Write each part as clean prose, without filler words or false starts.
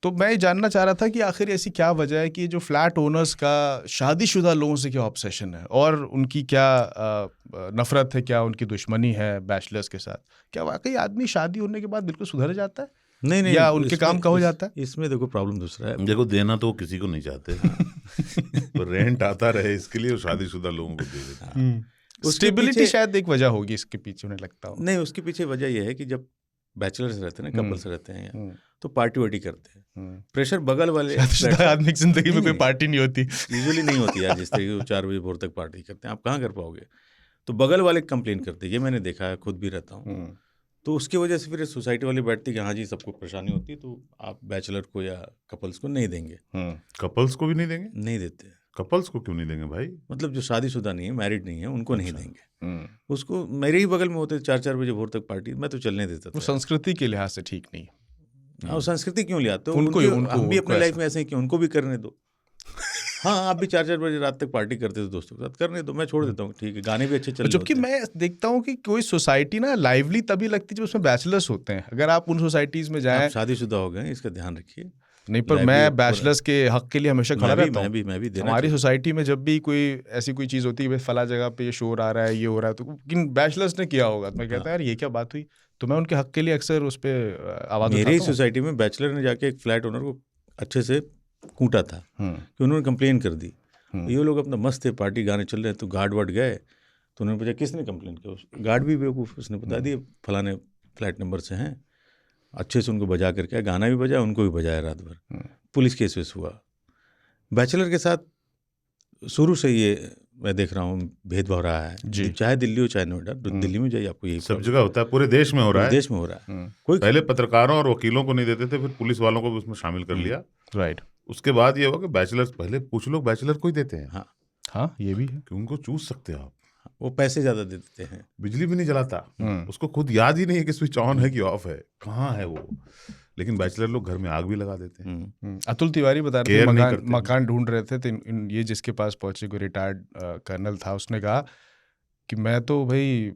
तो मैं ये जानना चाह रहा था कि आखिर ऐसी क्या वजह है कि जो फ्लैट ओनर्स का शादीशुदा लोगों से क्या ऑब्सेशन है और उनकी क्या नफरत है, क्या उनकी दुश्मनी है बैचलर्स के साथ? क्या वाकई आदमी शादी होने के बाद बिल्कुल सुधर जाता है नहीं, या उनके काम का हो जाता है? इसमें देखो प्रॉब्लम दूसरा है। देखो, देना तो वो किसी को नहीं चाहते, तो रेंट आता रहे इसके लिए वो शादीशुदा लोगों को दे देते हैं। स्टेबिलिटी शायद एक वजह होगी इसके पीछे, उन्हें लगता हो। नहीं, उसके पीछे वजह यह है कि जब बैचलर्स रहते हैं ना, कपल्स रहते हैं तो पार्टी वार्टी करते हैं, प्रेशर बगल वाले आदमी की जिंदगी में कोई पार्टी नहीं होती, यूजुअली नहीं होती यार। जिस तरीके से 4 बजे भोर तक पार्टी करते हैं, आप कहाँ कर पाओगे? तो बगल वाले कंप्लेन करते हैं, ये मैंने देखा है, खुद भी रहता हूँ। तो उसकी वजह से फिर सोसाइटी वाले बैठते हैं कि हाँ जी सबको परेशानी होती है, तो आप बैचलर को या कपल्स को नहीं देंगे। कपल्स को भी नहीं देंगे? नहीं देते। कपल्स को क्यों नहीं देंगे भाई? मतलब जो शादीशुदा नहीं है, मैरिड नहीं है, उनको नहीं देंगे। उसको मेरे ही बगल में होते 4-4 बजे भोर तक पार्टी, मैं तो चलने देता था। संस्कृति के लिहाज से ठीक नहीं। हाँ, संस्कृति क्यों ले आते हो? उनको हम भी अपने लाइफ में ऐसे ही क्यों, उनको भी करने दो। हाँ, आप भी 4-4 बजे रात तक पार्टी करते थे दोस्तों के साथ, करने दो, मैं छोड़ देता हूँ, ठीक है, गाने भी अच्छे चल रहे होते हैं। जबकि मैं देखता हूँ कि कोई सोसाइटी ना लाइवली तभी लगती है जब उसमें बैचलर्स होते हैं। अगर आप उन सोसाइटीज में जाएं, आप शादीशुदा हो गए, इसका ध्यान रखिए। नहीं, पर मैं बैचलर्स के हक के लिए हमेशा खड़ा रहता हूँ। मैं भी हमारी सोसाइटी में जब भी कोई ऐसी कोई चीज़ होती है, फला जगह पे ये शोर आ रहा है, ये हो रहा है, तो किन बैचलर्स ने किया होगा, तो मैं कहता है यार ये क्या बात हुई, तो मैं उनके हक के लिए अक्सर उस पर आवाज़ उठाता हूँ। मेरी सोसाइटी में बैचलर ने जाके एक फ्लैट ओनर को अच्छे से कूटा था कि उन्होंने कंप्लेन कर दी। ये लोग अपना मस्त थे, पार्टी गाने चल रहे हैं, तो गार्ड वार्ड गए, तो उन्होंने पूछा किसने कंप्लेन किया? गार्ड भी बेवकूफ़, उसने बता दिया फलाने फ्लैट नंबर से हैं। अच्छे से उनको बजा करके, गाना भी बजाया, उनको भी बजाया रात भर। पुलिस केस वेस हुआ। बैचलर के साथ शुरू से ये मैं देख रहा हूँ भेदभाव रहा है, चाहे दिल्ली हो चाहे नोएडा। दिल्ली में जाइए, आपको यही सब जगह होता है, पूरे देश में हो रहा है। देश में हो रहा है। कोई पहले पत्रकारों और वकीलों को नहीं देते थे, फिर पुलिस वालों को भी उसमें शामिल कर लिया। राइट। उसके बाद ये हुआ कि बैचलर्स, पहले कुछ लोग बैचलर को ही देते हैं। हाँ, ये भी है कि उनको चूस सकते हो आप, वो पैसे ज़्यादा दे देते हैं। बिजली भी नहीं जलाता, उसको खुद याद ही नहीं है कि स्विच ऑन है कि ऑफ है, कहाँ है वो। लेकिन बैचलर लोग घर में आग भी लगा देते हैं। अतुल तिवारी बता रहे थे, मकान ढूंढ रहे थे, तो ये जिसके पास पहुंचे, कोई रिटायर्ड कर्नल था, उसने कहा कि मैं तो भाई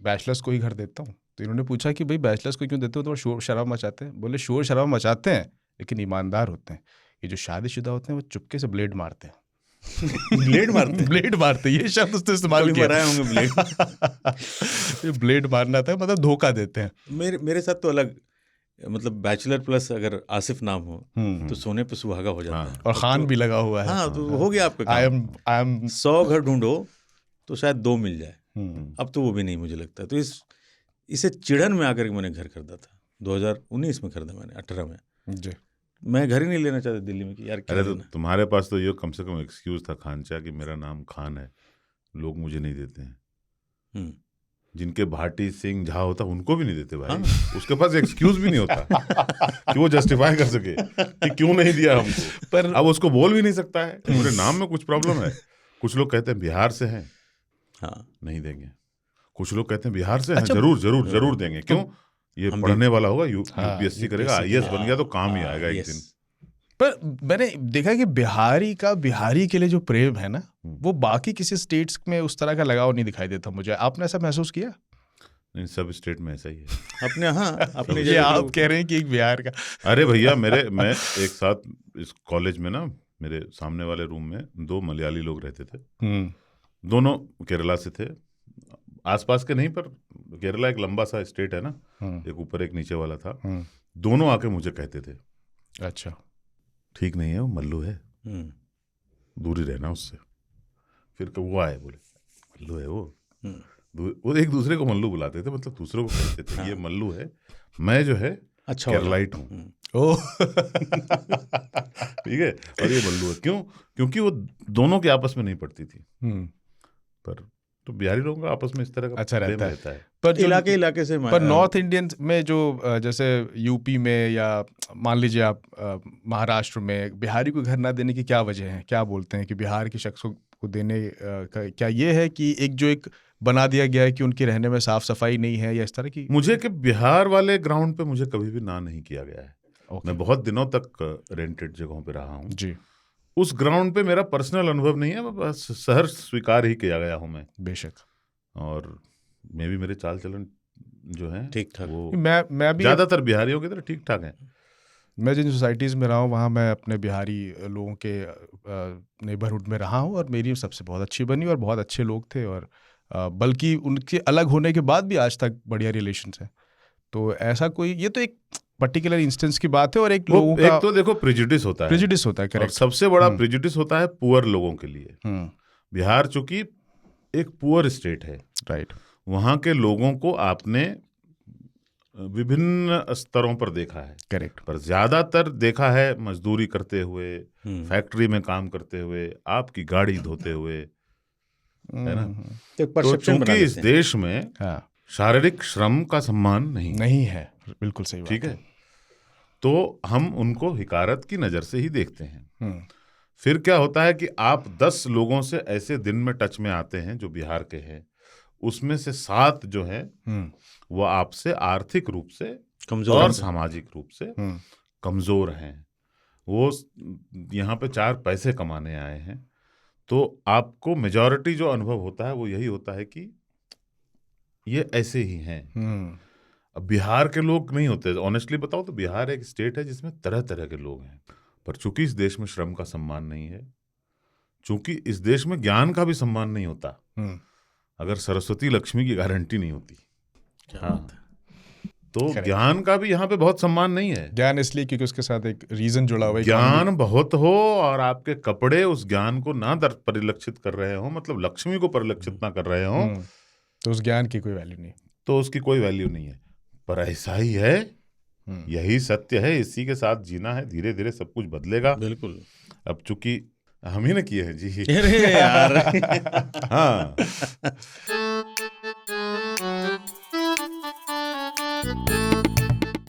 बैचलर्स को ही घर देता हूँ। तो इन्होंने पूछा कि भाई बैचलर्स को क्यों देते हो, तो शोर शराबा मचाते हैं। बोले शोर शराबा मचाते हैं लेकिन ईमानदार होते हैं। ये जो शादीशुदा होते हैं वो चुपके से ब्लेड मारते हैं। ब्लेड मारते, ये शब्द उसने इस्तेमाल किया। ब्लेड मारना था, मतलब धोखा देते हैं। मेरे साथ तो अलग, मतलब बैचलर प्लस अगर आसिफ नाम हो तो सोने पे सुहागा हो जाता है, और खान भी लगा हुआ है। हाँ, तो हो गया आपका काम। 100 घर ढूंढो तो शायद 2 मिल जाए। अब तो वो भी नहीं मुझे लगता। तो इसे चिढ़न में आकर के मैंने घर खरीदा था, 2019 में खरीदा मैंने, 18 में जी। मैं घर ही नहीं लेना चाहता दिल्ली में कि यार क्या। अरे तो तुम्हारे पास तो ये कम से कम एक्सक्यूज था खानचा कि मेरा नाम खान है, लोग मुझे नहीं देते हैं। जिनके भाटी सिंह झा होता उनको भी नहीं देते भाई। उसके पास एक्सक्यूज भी नहीं होता कि वो जस्टिफाई कर सके कि क्यों नहीं दिया हमको। पर अब उसको बोल भी नहीं सकता है कि मेरे नाम में कुछ प्रॉब्लम है। कुछ लोग कहते हैं बिहार से हैं, नहीं देंगे। कुछ लोग कहते हैं बिहार से हैं, जरूर देंगे। क्यों? ये पढ़ने वाला होगा, यूपीएससी करेगा, आईएएस बन गया तो काम ही आएगा एक दिन। पर मैंने देखा कि बिहारी के लिए जो प्रेम है ना, वो बाकी किसी स्टेट्स में उस तरह का लगाव नहीं दिखाई देता मुझे। आपने ऐसा महसूस किया? नहीं, सब स्टेट में ऐसा ही है। अपने ये आप कह रहे हैं कि एक बिहार का। अरे भैया, मैं एक साथ इस कॉलेज में ना, मेरे सामने वाले रूम में 2 मलयाली लोग रहते थे। दोनों केरला से थे, आसपास के नहीं, पर केरला एक लंबा सा स्टेट है ना, एक ऊपर एक नीचे वाला था। दोनों आके मुझे कहते थे, अच्छा ठीक नहीं है, वो मल्लू है, दूरी रहना उससे। फिर वो आए, बोले मल्लू है वो एक दूसरे को मल्लू बुलाते थे, मतलब दूसरों को कहते थे ये मल्लू है, मैं जो है अच्छा केरलाइट हूँ। ठीक है, और ये मल्लू है। क्यों? क्योंकि वो दोनों के आपस में नहीं पड़ती थी। पर तो बिहारी लोगों का आपस में इस तरह का अच्छा रहता है। पर इलाके से, पर नॉर्थ इंडियन में जो जैसे यूपी में या मान लीजिए आप महाराष्ट्र में बिहारी को घर ना देने की क्या वजह है? क्या बोलते हैं कि बिहार के शख्सों को देने का क्या ये है कि एक बना दिया गया है कि उनके रहने में साफ सफाई नहीं है, या इस तरह की? मुझे कि बिहार वाले ग्राउंड पे मुझे कभी भी ना नहीं किया गया है। मैं बहुत दिनों तक रेंटेड जगहों पे रहा हूँ जी। उस ग्राउंड पे मेरा पर्सनल अनुभव नहीं है, बस शहर स्वीकार ही किया गया हूँ मैं। बेशक। और मैं भी, मेरे चाल चलन जो है ठीक ठाक, वो मैं भी ज्यादातर बिहारियों की तरह ठीक ठाक है। मैं जिन सोसाइटीज़ में रहा हूँ वहाँ मैं अपने बिहारी लोगों के नेबरहुड में रहा हूँ और मेरी सबसे बहुत अच्छी बनी और बहुत अच्छे लोग थे और बल्कि उनके अलग होने के बाद भी आज तक बढ़िया रिलेशंस हैं। तो ऐसा कोई, ये तो एक पर्टिकुलर इंस्टेंस की बात है और एक लोगों का एक तो देखो प्रेजुडिस होता है, करेक्ट। सबसे बड़ा प्रेजुडिस होता है पुअर लोगों के लिए। बिहार चूंकि एक पुअर स्टेट है, राइट, वहाँ के लोगों को आपने विभिन्न स्तरों पर देखा है, करेक्ट, पर ज्यादातर देखा है मजदूरी करते हुए, फैक्ट्री में काम करते हुए, आपकी गाड़ी धोते हुए, है ना। तो चूंकि इस देश में शारीरिक श्रम का सम्मान नहीं है, बिल्कुल सही बात, ठीक है, तो हम उनको हिकारत की नजर से ही देखते हैं। फिर क्या होता है कि आप 10 लोगों से ऐसे दिन में टच में आते हैं जो बिहार के हैं, उसमें से 7 जो है वो आपसे आर्थिक रूप से कमजोर और सामाजिक रूप से कमजोर हैं। वो यहाँ पे 4 पैसे कमाने आए हैं। तो आपको मेजॉरिटी जो अनुभव होता है वो यही होता है कि ये ऐसे ही हैं। अब बिहार के लोग नहीं होते, ऑनेस्टली बताओ तो बिहार एक स्टेट है जिसमें तरह तरह के लोग हैं, पर चूंकि इस देश में श्रम का सम्मान नहीं है, चूंकि इस देश में ज्ञान का भी सम्मान नहीं होता, अगर सरस्वती लक्ष्मी की गारंटी नहीं होती, हाँ, तो ज्ञान का भी यहाँ पे बहुत सम्मान नहीं है। ज्ञान इसलिए क्योंकि उसके साथ एक रीजन जुड़ा हुआ है, ज्ञान बहुत हो और आपके कपड़े उस ज्ञान को ना परिलक्षित कर रहे हो, मतलब लक्ष्मी को परिलक्षित ना कर रहे हो, तो उस ज्ञान की कोई वैल्यू नहीं, तो उसकी कोई वैल्यू नहीं है। पर ऐसा ही है, यही सत्य है, इसी के साथ जीना है, धीरे धीरे सब कुछ बदलेगा। बिल्कुल। अब चूंकि हम ही ने किए हैं जी। अरे यार हाँ